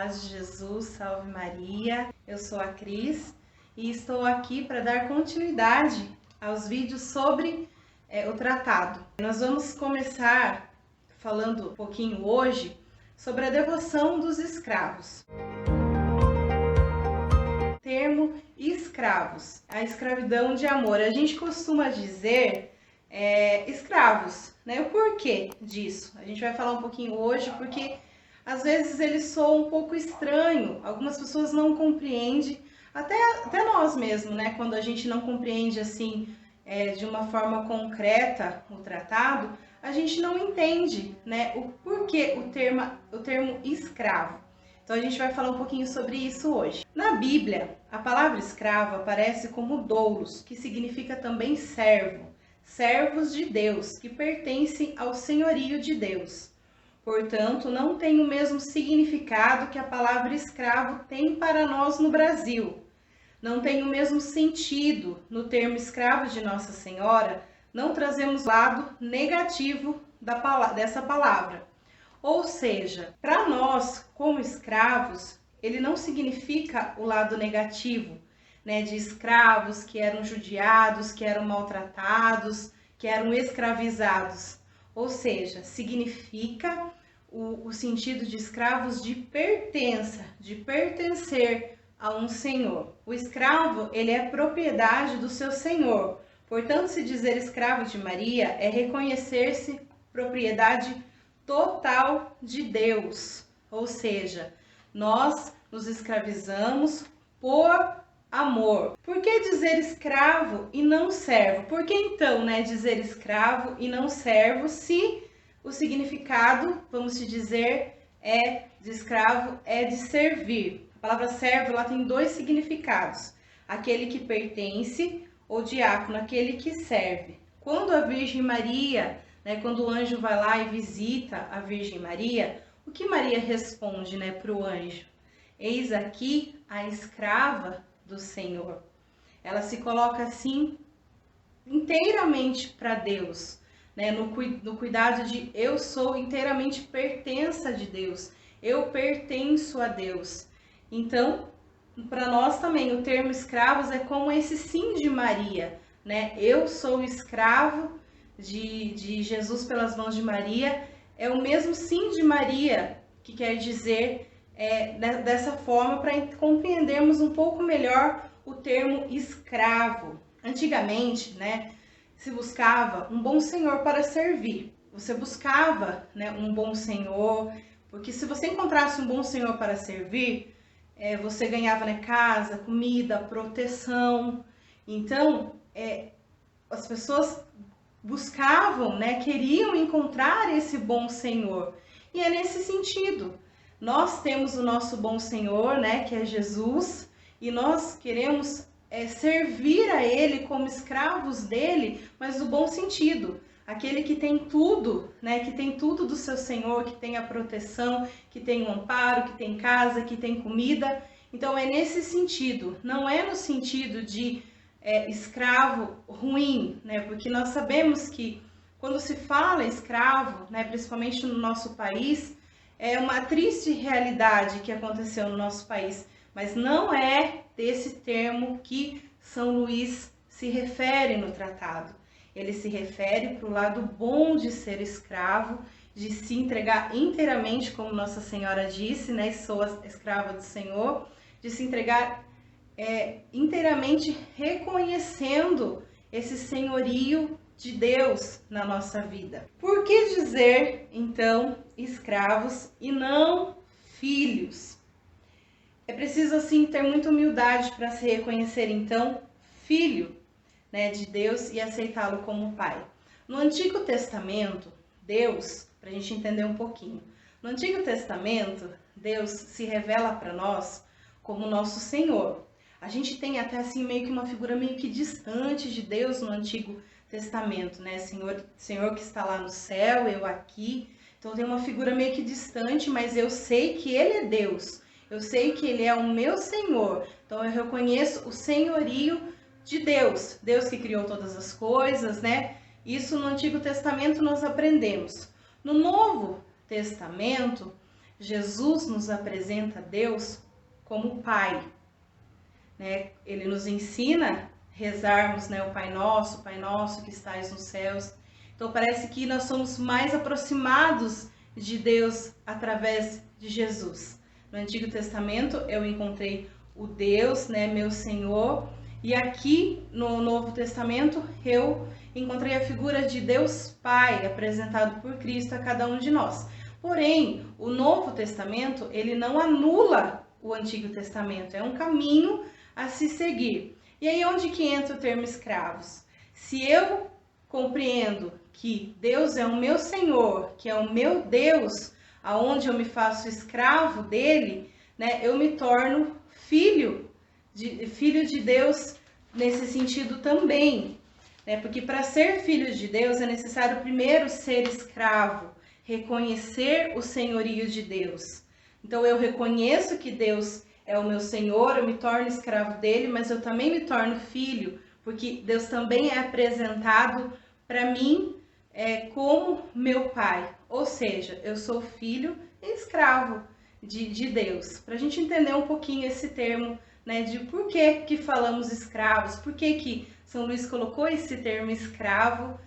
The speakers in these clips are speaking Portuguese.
paz de Jesus, salve Maria. Eu sou a Cris e estou aqui para dar continuidade aos vídeos sobre o tratado. Nós vamos começar falando um pouquinho hoje sobre a devoção dos escravos. Termo escravos, a escravidão de amor. A gente costuma dizer escravos, né? O porquê disso? A gente vai falar um pouquinho hoje porque às vezes ele soa um pouco estranho, algumas pessoas não compreendem, até nós mesmos, né? Quando a gente não compreende assim de uma forma concreta o tratado, a gente não entende, né? O porquê o termo escravo. Então a gente vai falar um pouquinho sobre isso hoje. Na Bíblia, a palavra escravo aparece como doulos, que significa também servo, servos de Deus, que pertencem ao senhorio de Deus. Portanto, não tem o mesmo significado que a palavra escravo tem para nós no Brasil. Não tem o mesmo sentido no termo escravo de Nossa Senhora, não trazemos o lado negativo dessa palavra. Ou seja, para nós, como escravos, ele não significa o lado negativo, né, de escravos que eram judiados, que eram maltratados, que eram escravizados. Ou seja, significa o sentido de escravos de pertença, de pertencer a um senhor. O escravo, ele é propriedade do seu senhor. Portanto, se dizer escravo de Maria é reconhecer-se propriedade total de Deus. Ou seja, nós nos escravizamos por amor. Por que dizer escravo e não servo? Por que então, né, dizer escravo e não servo se o significado, vamos te dizer, de escravo é de servir? A palavra servo, ela tem dois significados. Aquele que pertence, ou diácono, aquele que serve. Quando a Virgem Maria, né, quando o anjo vai lá e visita a Virgem Maria, o que Maria responde, né, para o anjo? Eis aqui a escrava do Senhor. Ela se coloca assim inteiramente para Deus, né? No cuidado de eu sou inteiramente pertença de Deus, eu pertenço a Deus. Então, para nós também, o termo escravos é como esse sim de Maria, né? Eu sou escravo de Jesus pelas mãos de Maria, é o mesmo sim de Maria, que quer dizer dessa forma, para compreendermos um pouco melhor o termo escravo. Antigamente, né, se buscava um bom senhor para servir. Você buscava, né, um bom senhor, porque se você encontrasse um bom senhor para servir, você ganhava, né, casa, comida, proteção. Então, as pessoas buscavam, né, queriam encontrar esse bom senhor. E é nesse sentido. Nós temos o nosso bom Senhor, né, que é Jesus, e nós queremos servir a Ele como escravos dele, mas no bom sentido. Aquele que tem tudo, né, que tem tudo do seu Senhor, que tem a proteção, que tem o amparo, que tem casa, que tem comida. Então é nesse sentido, não é no sentido de escravo ruim, né, porque nós sabemos que quando se fala escravo, né, principalmente no nosso país, é uma triste realidade que aconteceu no nosso país, mas não é desse termo que São Luís se refere no tratado. Ele se refere para o lado bom de ser escravo, de se entregar inteiramente, como Nossa Senhora disse, né, sou a escrava do Senhor, de se entregar inteiramente reconhecendo esse senhorio de Deus na nossa vida. Por que dizer, então, escravos e não filhos? É preciso, assim, ter muita humildade para se reconhecer, então, filho, né, de Deus e aceitá-lo como pai. No Antigo Testamento, Deus, para a gente entender um pouquinho, no Antigo Testamento, Deus se revela para nós como nosso Senhor. A gente tem até, assim, meio que uma figura meio que distante de Deus no Antigo Testamento, né? Senhor que está lá no céu, eu aqui. Então tem uma figura meio que distante, mas eu sei que Ele é Deus. Eu sei que Ele é o meu Senhor. Então eu reconheço o senhorio de Deus. Deus que criou todas as coisas, né? Isso no Antigo Testamento nós aprendemos. No Novo Testamento, Jesus nos apresenta Deus como Pai, né? Ele nos ensina a rezarmos, né, o Pai Nosso que estais nos céus. Então parece que nós somos mais aproximados de Deus através de Jesus. No Antigo Testamento eu encontrei o Deus, né, meu Senhor, e aqui no Novo Testamento eu encontrei a figura de Deus Pai apresentado por Cristo a cada um de nós. Porém, o Novo Testamento, ele não anula o Antigo Testamento, é um caminho a se seguir. E aí onde que entra o termo escravos? Se eu compreendo que Deus é o meu Senhor, que é o meu Deus, aonde eu me faço escravo dele, né, eu me torno filho de Deus nesse sentido também, né? Porque para ser filho de Deus é necessário primeiro ser escravo, reconhecer o senhorio de Deus. Então eu reconheço que Deus é o meu Senhor, eu me torno escravo dele, mas eu também me torno filho, porque Deus também é apresentado para mim como meu pai. Ou seja, eu sou filho e escravo de Deus. Para a gente entender um pouquinho esse termo, né, de por que falamos escravos, por que São Luís colocou esse termo escravo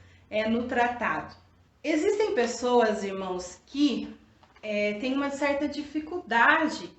no tratado. Existem pessoas, irmãos, que têm uma certa dificuldade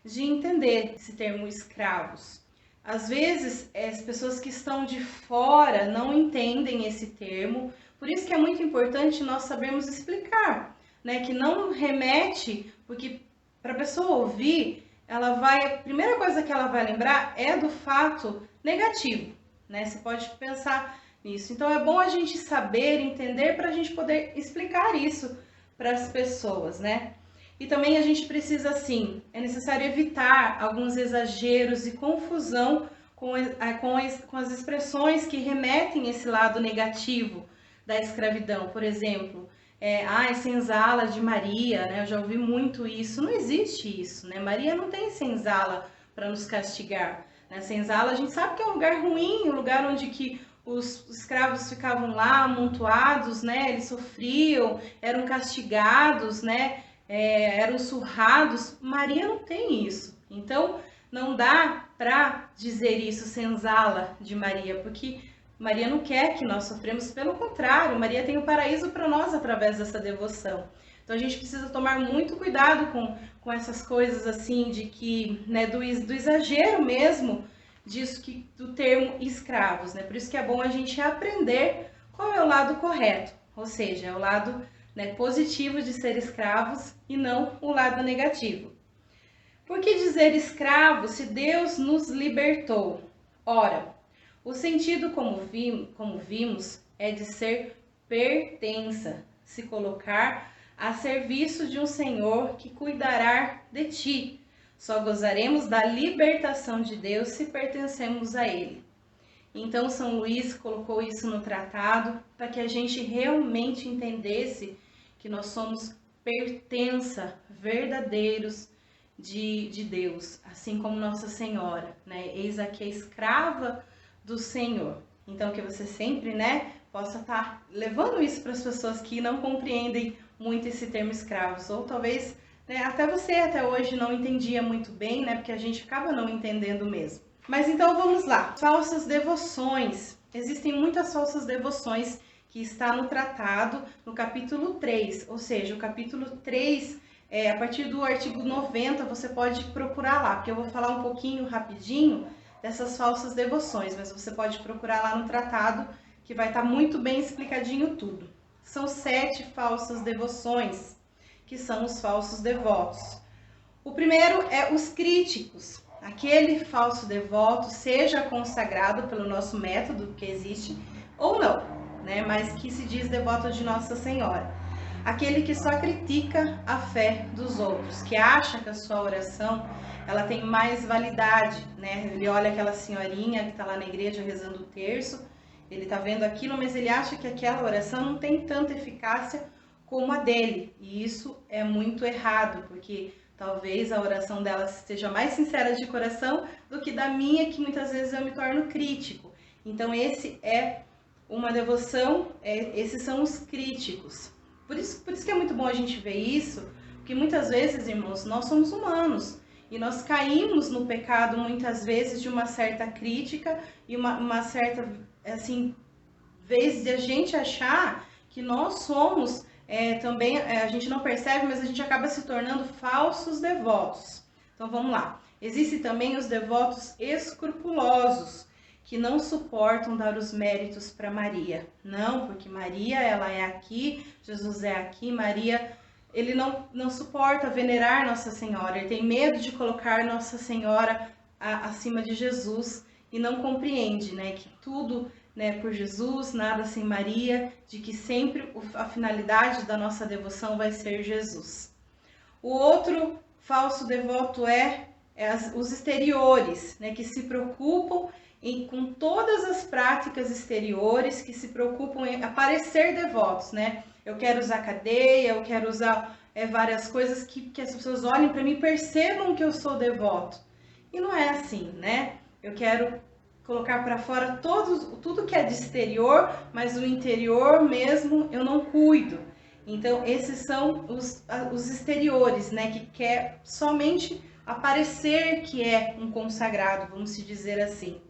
de entender esse termo escravos. Às vezes, as pessoas que estão de fora não entendem esse termo, por isso que é muito importante nós sabermos explicar, né, que não remete, porque para a pessoa ouvir, a primeira coisa que ela vai lembrar é do fato negativo, né? Você pode pensar nisso. Então é bom a gente saber, entender, para a gente poder explicar isso para as pessoas, né? E também a gente precisa, assim, é necessário evitar alguns exageros e confusão com as expressões que remetem esse lado negativo da escravidão. Por exemplo, senzala de Maria, né? Eu já ouvi muito isso. Não existe isso, né? Maria não tem senzala para nos castigar, né? Senzala a gente sabe que é um lugar ruim, um lugar onde que os escravos ficavam lá amontoados, né? Eles sofriam, eram castigados, né? Eram surrados. Maria não tem isso. Então, não dá para dizer isso senzala de Maria, porque Maria não quer que nós sofremos, pelo contrário, Maria tem o paraíso para nós através dessa devoção. Então a gente precisa tomar muito cuidado com essas coisas assim, de que, né, do exagero mesmo, do termo escravos, né? Por isso que é bom a gente aprender qual é o lado correto, ou seja, é o lado, né, positivo de ser escravos e não o lado negativo. Por que dizer escravo se Deus nos libertou? Ora, o sentido, como vimos, é de ser pertença, se colocar a serviço de um Senhor que cuidará de ti. Só gozaremos da libertação de Deus se pertencemos a Ele. Então, São Luís colocou isso no tratado para que a gente realmente entendesse que nós somos pertença verdadeiros de Deus, assim como Nossa Senhora, né? Eis aqui a escrava do Senhor. Então que você sempre, né, possa estar levando isso para as pessoas que não compreendem muito esse termo escravos, ou talvez, né, até você até hoje não entendia muito bem, né, porque a gente acaba não entendendo mesmo. Mas então vamos lá. Falsas devoções. Existem muitas falsas devoções que está no tratado, no capítulo 3, ou seja, o capítulo 3, a partir do artigo 90, você pode procurar lá, porque eu vou falar um pouquinho rapidinho dessas falsas devoções, mas você pode procurar lá no tratado, que vai estar muito bem explicadinho tudo. São 7 falsas devoções, que são os falsos devotos. O primeiro é os críticos. Aquele falso devoto, seja consagrado pelo nosso método que existe, ou não, né? Mas que se diz devoto de Nossa Senhora. Aquele que só critica a fé dos outros, que acha que a sua oração ela tem mais validade, né? Ele olha aquela senhorinha que está lá na igreja rezando o terço, ele está vendo aquilo, mas ele acha que aquela oração não tem tanta eficácia como a dele. E isso é muito errado, porque talvez a oração dela esteja mais sincera de coração do que da minha, que muitas vezes eu me torno crítico. Então esse é uma devoção, esses são os críticos. Por isso que é muito bom a gente ver isso, Porque muitas vezes, irmãos, nós somos humanos e nós caímos no pecado muitas vezes de uma certa crítica e uma certa, assim, vez de a gente achar que nós somos também, a gente não percebe, mas a gente acaba se tornando falsos devotos. Então vamos lá. Existem também os devotos escrupulosos, que não suportam dar os méritos para Maria. Não, porque Maria, ela é aqui, Jesus é aqui, Maria, ele não suporta venerar Nossa Senhora, ele tem medo de colocar Nossa Senhora acima de Jesus e não compreende, né, que tudo, né, por Jesus, nada sem Maria, de que sempre a finalidade da nossa devoção vai ser Jesus. O outro falso devoto é os exteriores, né, que se preocupam com todas as práticas exteriores, que se preocupam em aparecer devotos, né? Eu quero usar cadeia, eu quero usar várias coisas que as pessoas olhem para mim e percebam que eu sou devoto. E não é assim, né? Eu quero colocar para fora tudo que é de exterior, mas o interior mesmo eu não cuido. Então, esses são os exteriores, né? Que quer somente aparecer que é um consagrado, vamos se dizer assim.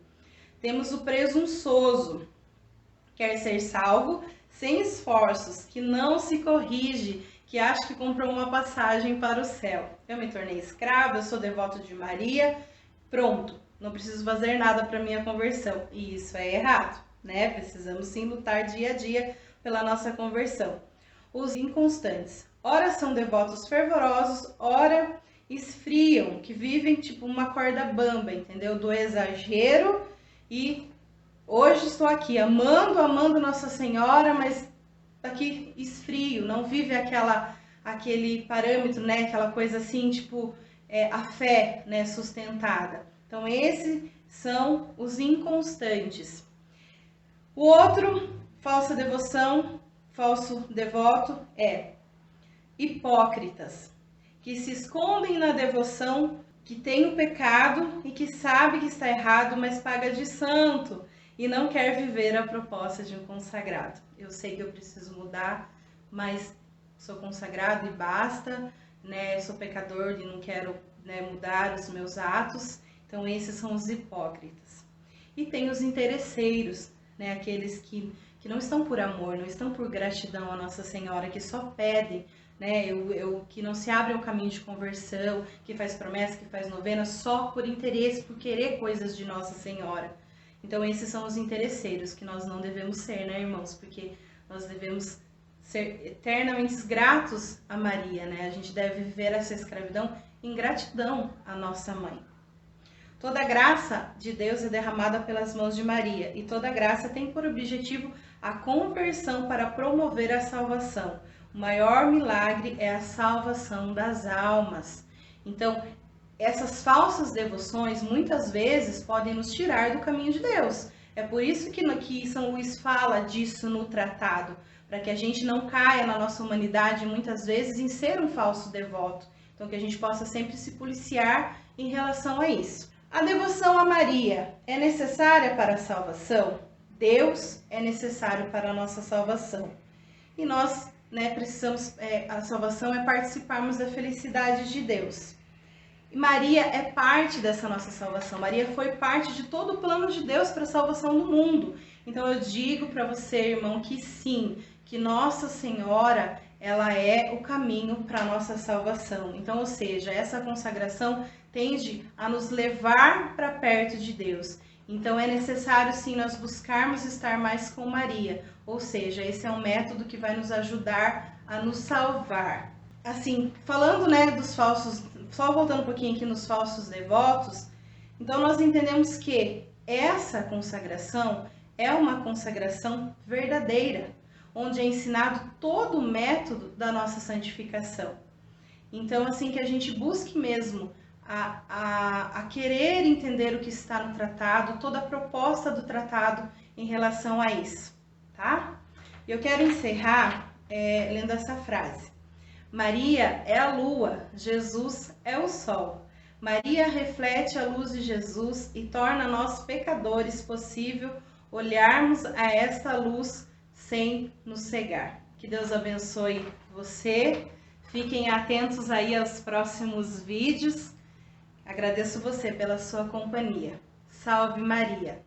Temos o presunçoso, quer ser salvo sem esforços, que não se corrige, que acha que comprou uma passagem para o céu. Eu me tornei escravo, eu sou devoto de Maria, pronto, não preciso fazer nada para minha conversão. E isso é errado, né? Precisamos sim lutar dia a dia pela nossa conversão. Os inconstantes, ora são devotos fervorosos, ora esfriam, que vivem tipo uma corda bamba, entendeu? Do exagero. E hoje estou aqui amando Nossa Senhora, mas aqui esfrio, não vive aquele parâmetro, né? Aquela coisa assim, tipo a fé, né? Sustentada. Então esses são os inconstantes. O outro, falsa devoção, falso devoto é hipócritas, que se escondem na devoção, que tem o pecado e que sabe que está errado, mas paga de santo e não quer viver a proposta de um consagrado. Eu sei que eu preciso mudar, mas sou consagrado e basta, né? Eu sou pecador e não quero, né, mudar os meus atos. Então esses são os hipócritas. E tem os interesseiros, né? Aqueles que não estão por amor, não estão por gratidão a Nossa Senhora, que só pedem, né, que não se abre ao caminho de conversão, que faz promessa, que faz novena, só por interesse, por querer coisas de Nossa Senhora. Então esses são os interesseiros, que nós não devemos ser, né, irmãos? Porque nós devemos ser eternamente gratos a Maria, né? A gente deve viver essa escravidão em gratidão à nossa mãe. Toda a graça de Deus é derramada pelas mãos de Maria, e toda graça tem por objetivo a conversão para promover a salvação. O maior milagre é a salvação das almas. Então, essas falsas devoções muitas vezes podem nos tirar do caminho de Deus. É por isso que São Luís fala disso no tratado, para que a gente não caia na nossa humanidade muitas vezes em ser um falso devoto. Então, que a gente possa sempre se policiar em relação a isso. A devoção a Maria é necessária para a salvação? Deus é necessário para a nossa salvação. E nós, né, precisamos, a salvação é participarmos da felicidade de Deus. E Maria é parte dessa nossa salvação. Maria foi parte de todo o plano de Deus para a salvação do mundo. Então eu digo para você, irmão, que sim, que Nossa Senhora, ela é o caminho para a nossa salvação. Então, ou seja, essa consagração tende a nos levar para perto de Deus. Então é necessário sim nós buscarmos estar mais com Maria, ou seja, esse é um método que vai nos ajudar a nos salvar. Assim, falando, né, dos falsos, só voltando um pouquinho aqui nos falsos devotos, então nós entendemos que essa consagração é uma consagração verdadeira, onde é ensinado todo o método da nossa santificação. Então, assim, que a gente busque mesmo a querer entender o que está no tratado, toda a proposta do tratado em relação a isso, tá? Eu quero encerrar lendo essa frase. Maria é a lua, Jesus é o sol. Maria reflete a luz de Jesus e torna a nós pecadores possível olharmos a esta luz sem nos cegar. Que Deus abençoe você. Fiquem atentos aí aos próximos vídeos. Agradeço você pela sua companhia. Salve Maria!